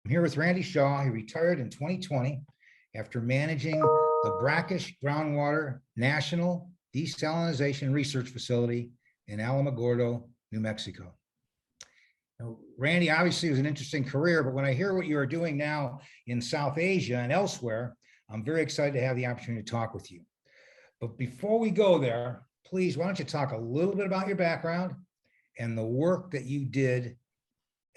I'm here with Randy Shaw. He retired in 2020 after managing the Brackish Groundwater National Desalination Research Facility in Alamogordo, New Mexico. Now, Randy obviously was an interesting career, but when I hear what you are doing now in South Asia and elsewhere, I'm very excited to have the opportunity to talk with you. But before we go there, please, why don't you talk a little bit about your background and the work that you did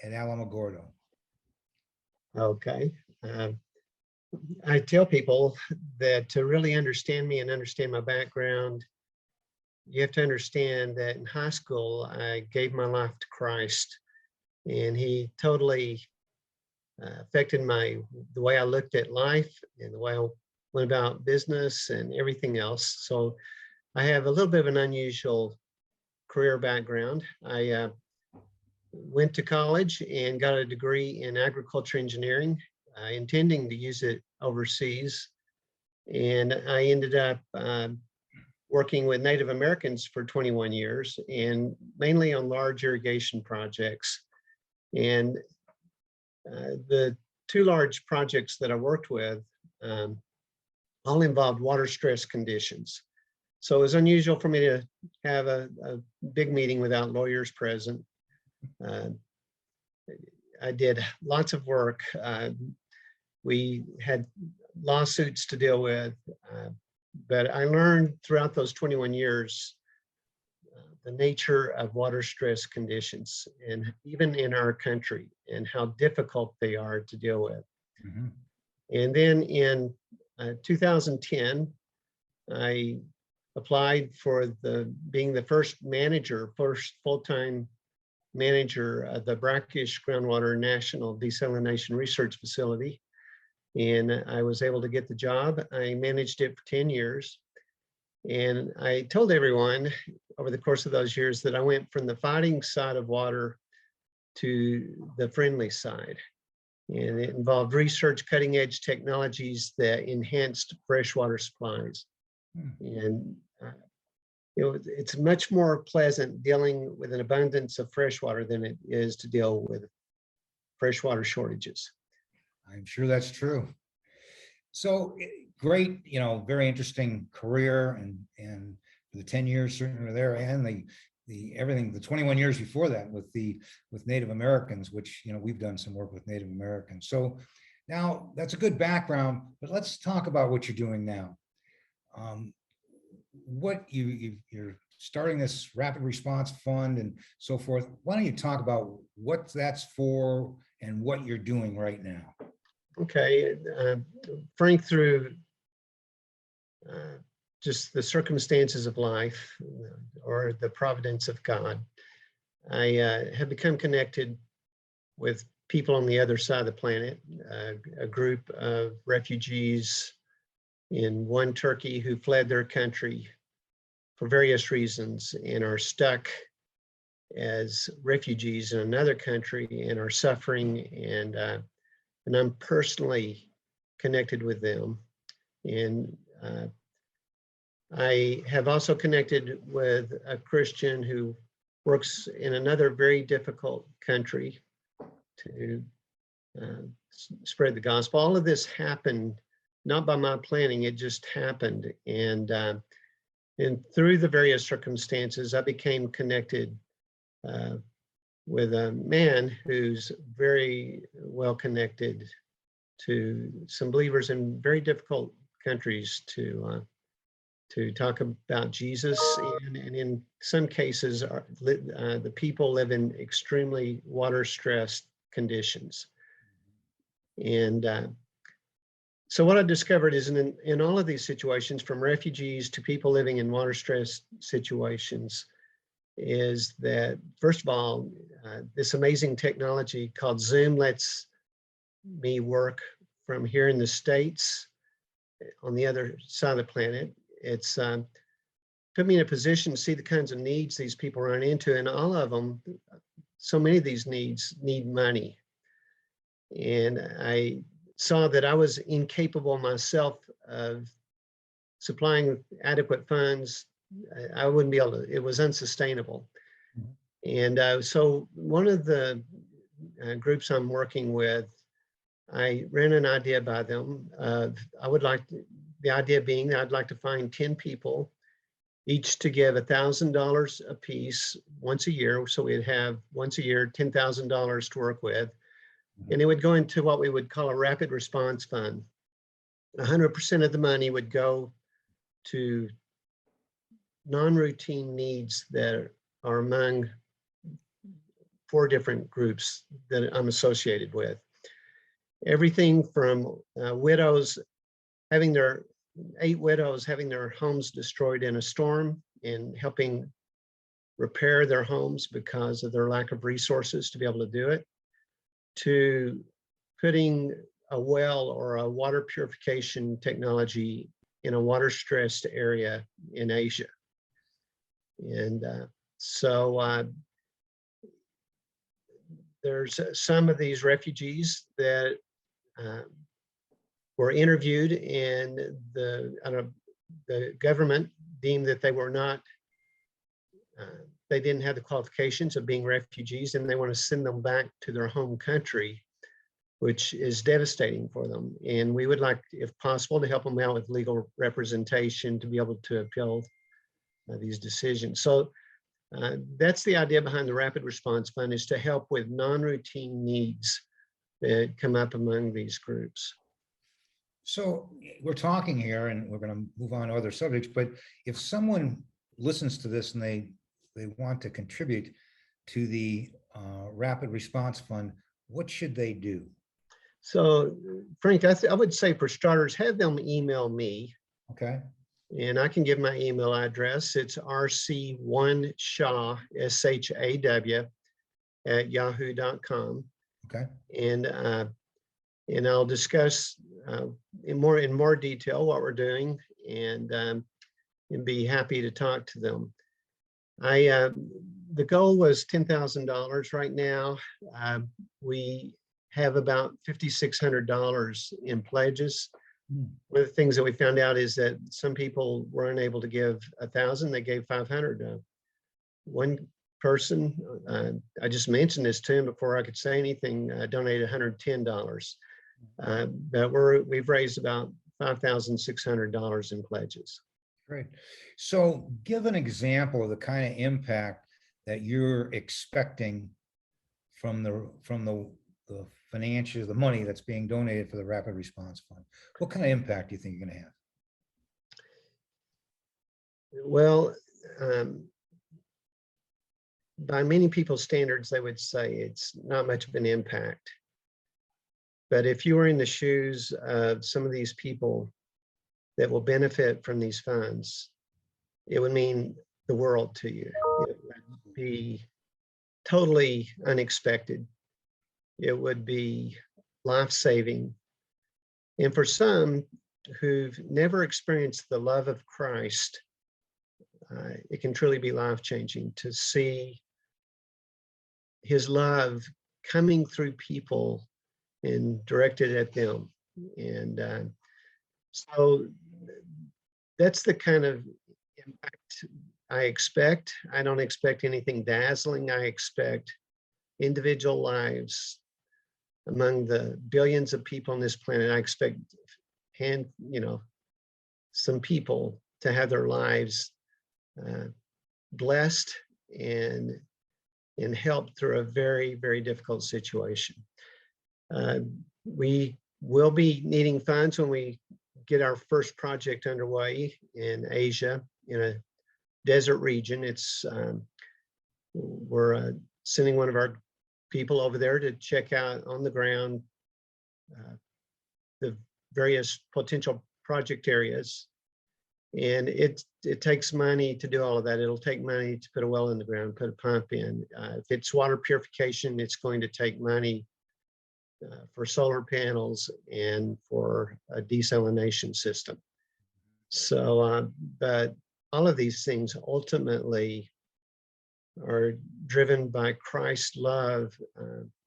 at Alamogordo? Okay. I tell people that to really understand me and understand my background, you have to understand that in high school, I gave my life to Christ, and he totally affected the way I looked at life and the way I went about business and everything else. So I have a little bit of an unusual career background. I went to college and got a degree in agriculture engineering, intending to use it overseas. And I ended up working with Native Americans for 21 years and mainly on large irrigation projects. And the two large projects that I worked with all involved water stress conditions. So it was unusual for me to have a big meeting without lawyers present. I did lots of work. We had lawsuits to deal with, but I learned throughout those 21 years the nature of water stress conditions, and even in our country, and how difficult they are to deal with. Mm-hmm. And then in 2010, I applied for being the first full-time manager of the Brackish Groundwater National Desalination Research Facility. And I was able to get the job. I managed it for 10 years. And I told everyone over the course of those years that I went from the fighting side of water to the friendly side. And it involved research, cutting edge technologies that enhanced freshwater supplies. And it's much more pleasant dealing with an abundance of freshwater than it is to deal with freshwater shortages. I'm sure that's true. So great, very interesting career, and the 10 years certainly there, and the 21 years before that with Native Americans, which we've done some work with Native Americans. So now that's a good background, but let's talk about what you're doing now. What you're starting this rapid response fund and so forth. Why don't you talk about what that's for and what you're doing right now? Okay, Frank, through just the circumstances of life or the providence of God, I have become connected with people on the other side of the planet, a group of refugees in one Turkey who fled their country for various reasons and are stuck as refugees in another country and are suffering, and I'm personally connected with them. And I have also connected with a Christian who works in another very difficult country to spread the gospel. All of this happened not by my planning, it just happened. And through the various circumstances, I became connected with a man who's very well connected to some believers in very difficult countries to talk about Jesus. And in some cases, the people live in extremely water-stressed conditions. And so what I discovered is in all of these situations, from refugees to people living in water-stressed situations, is that, first of all, this amazing technology called Zoom lets me work from here in the States on the other side of the planet. It's put me in a position to see the kinds of needs these people run into, and all of them, so many of these needs need money. And I saw that I was incapable myself of supplying adequate funds. I wouldn't be able to, it was unsustainable. And so one of the groups I'm working with I ran an idea by them. The idea being that I'd like to find 10 people, each to give $1,000 a piece once a year. So we'd have once a year, $10,000 to work with. And it would go into what we would call a rapid response fund. 100% of the money would go to non-routine needs that are among 4 different groups that I'm associated with. Everything from widows having their 8 widows having their homes destroyed in a storm and helping repair their homes because of their lack of resources to be able to do it, to putting a well or a water purification technology in a water stressed area in Asia. And so there's some of these refugees that were interviewed, and the government deemed that they were not, they didn't have the qualifications of being refugees, and they want to send them back to their home country, which is devastating for them. And we would like, if possible, to help them out with legal representation to be able to appeal these decisions. So that's the idea behind the Rapid Response Fund, is to help with non-routine needs that come up among these groups. So we're talking here, and we're going to move on to other subjects, but if someone listens to this and they want to contribute to the Rapid Response Fund, what should they do? So Frank, I would say, for starters, have them email me. Okay. And I can give my email address. It's rc1shaw, SHAW, @yahoo.com. Okay. And I'll discuss in more detail what we're doing, and be happy to talk to them. The goal was $10,000. Right now, we have about $5,600 in pledges. One of the things that we found out is that some people were unable to give 1,000; they gave 500. One person, I just mentioned this to him before I could say anything, donated $110. But we've raised about $5,600 in pledges. Great. So give an example of the kind of impact that you're expecting from the financials, the money that's being donated for the Rapid Response Fund. What kind of impact do you think you're going to have? Well, by many people's standards, they would say it's not much of an impact. But if you were in the shoes of some of these people that will benefit from these funds, it would mean the world to you. It would be totally unexpected. It would be life-saving. And for some who've never experienced the love of Christ, it can truly be life-changing to see his love coming through people and directed at them. And so that's the kind of impact I expect. I don't expect anything dazzling. I expect individual lives among the billions of people on this planet. I expect some people to have their lives blessed and helped through a very, very difficult situation. We will be needing funds when we get our first project underway in Asia, in a desert region. We're sending one of our people over there to check out on the ground the various potential project areas. And it takes money to do all of that. It'll take money to put a well in the ground, put a pump in. If it's water purification, it's going to take money for solar panels and for a desalination system. So, but all of these things ultimately are driven by Christ's love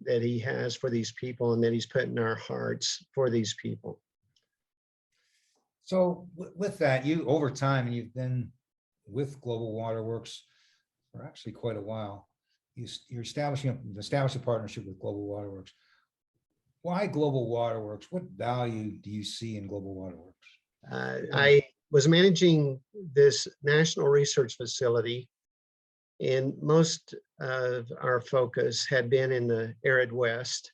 that he has for these people and that he's put in our hearts for these people. So with that, you over time, and you've been with GlobalWaterWorks for actually quite a while. You're establishing a partnership with GlobalWaterWorks. Why Global Waterworks? What value do you see in Global Waterworks? I was managing this national research facility, and most of our focus had been in the arid West.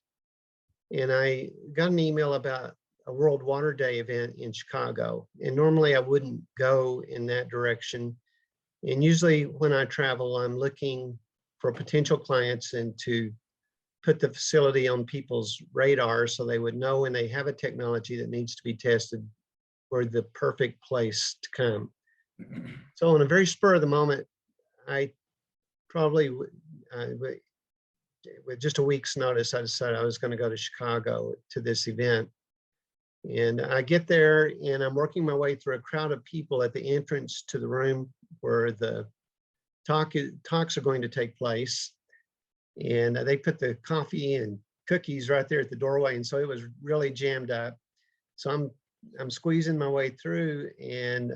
And I got an email about a World Water Day event in Chicago. And normally I wouldn't go in that direction. And usually when I travel, I'm looking for potential clients and to put the facility on people's radar so they would know when they have a technology that needs to be tested, we're the perfect place to come. So on a very spur of the moment, I probably with just a week's notice, I decided I was going to go to Chicago to this event. And I get there and I'm working my way through a crowd of people at the entrance to the room where the talks are going to take place. And they put the coffee and cookies right there at the doorway. And so it was really jammed up. So I'm squeezing my way through, and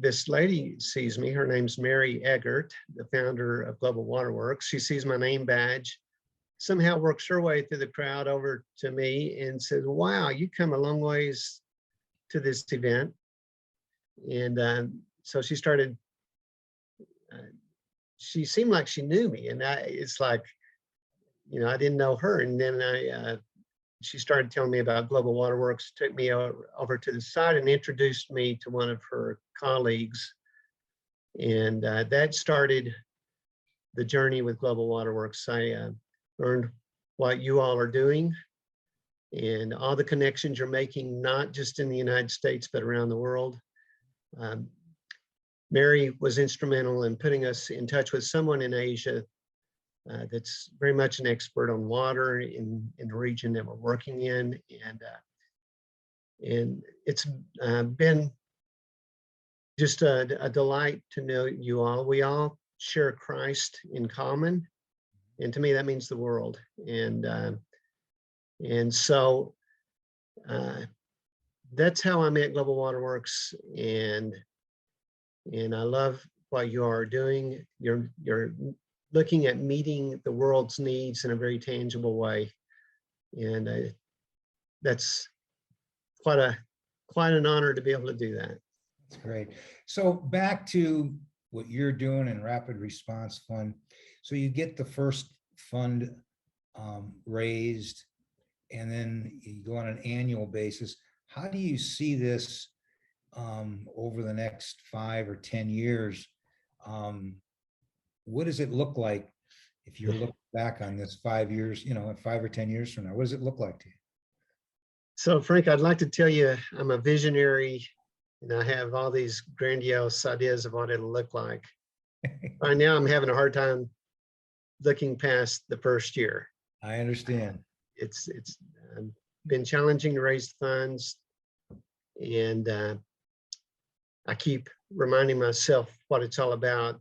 this lady sees me. Her name's Mary Eggert, the founder of GlobalWaterWorks. She sees my name badge, somehow works her way through the crowd over to me and says, "Wow, you come a long ways to this event." And so she started, she seemed like she knew me, and it's like, I didn't know her. And then she started telling me about Global Waterworks, took me over to the side and introduced me to one of her colleagues. And that started the journey with Global Waterworks. I learned what you all are doing and all the connections you're making, not just in the United States, but around the world. Mary was instrumental in putting us in touch with someone in Asia that's very much an expert on water in the region that we're working in. And it's been just a delight to know you all. We all share Christ in common. And to me, that means the world. And so that's how I met Global Waterworks. And I love what you are doing. You're looking at meeting the world's needs in a very tangible way. And that's quite an honor to be able to do that. That's great. So back to what you're doing in Rapid Response Fund. So you get the first fund raised, and then you go on an annual basis. How do you see this over the next 5 or 10 years? What does it look like if you're looking back on this 5 years, 5 or 10 years from now? What does it look like to you? So Frank, I'd like to tell you I'm a visionary, and I have all these grandiose ideas of what it'll look like. Right now, I'm having a hard time looking past the first year. I understand. It's been challenging to raise funds, and I keep reminding myself what it's all about,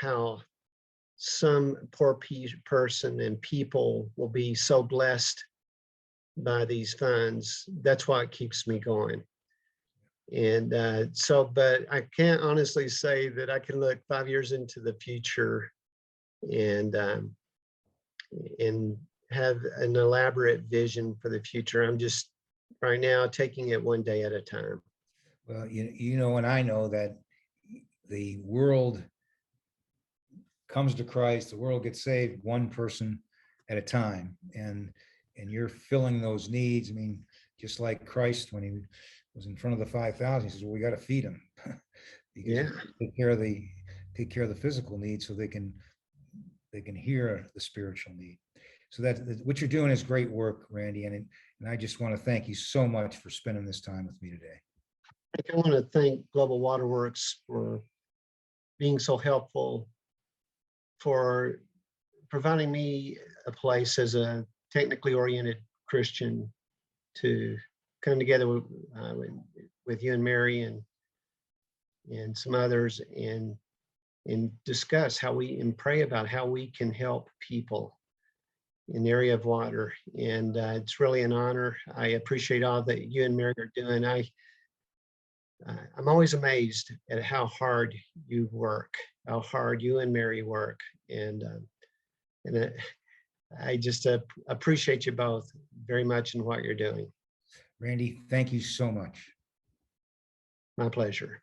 how some poor person and people will be so blessed by these funds. That's what keeps me going. And but I can't honestly say that I can look 5 years into the future and have an elaborate vision for the future. I'm just right now taking it one day at a time. Well, and I know that the world comes to Christ, the world gets saved one person at a time, and you're filling those needs. I mean, just like Christ when he was in front of the 5,000, he says, "Well, we got to feed them because take care of the physical needs, so they can hear the spiritual need." So that what you're doing is great work, Randy, and I just want to thank you so much for spending this time with me today. I want to thank Global Waterworks for being so helpful, for providing me a place as a technically oriented Christian to come together with you and Mary and some others and discuss and pray about how we can help people in the area of water. And it's really an honor. I appreciate all that you and Mary are doing. I'm always amazed at how hard you work, how hard you and Mary work. And I just appreciate you both very much in what you're doing. Randy, thank you so much. My pleasure.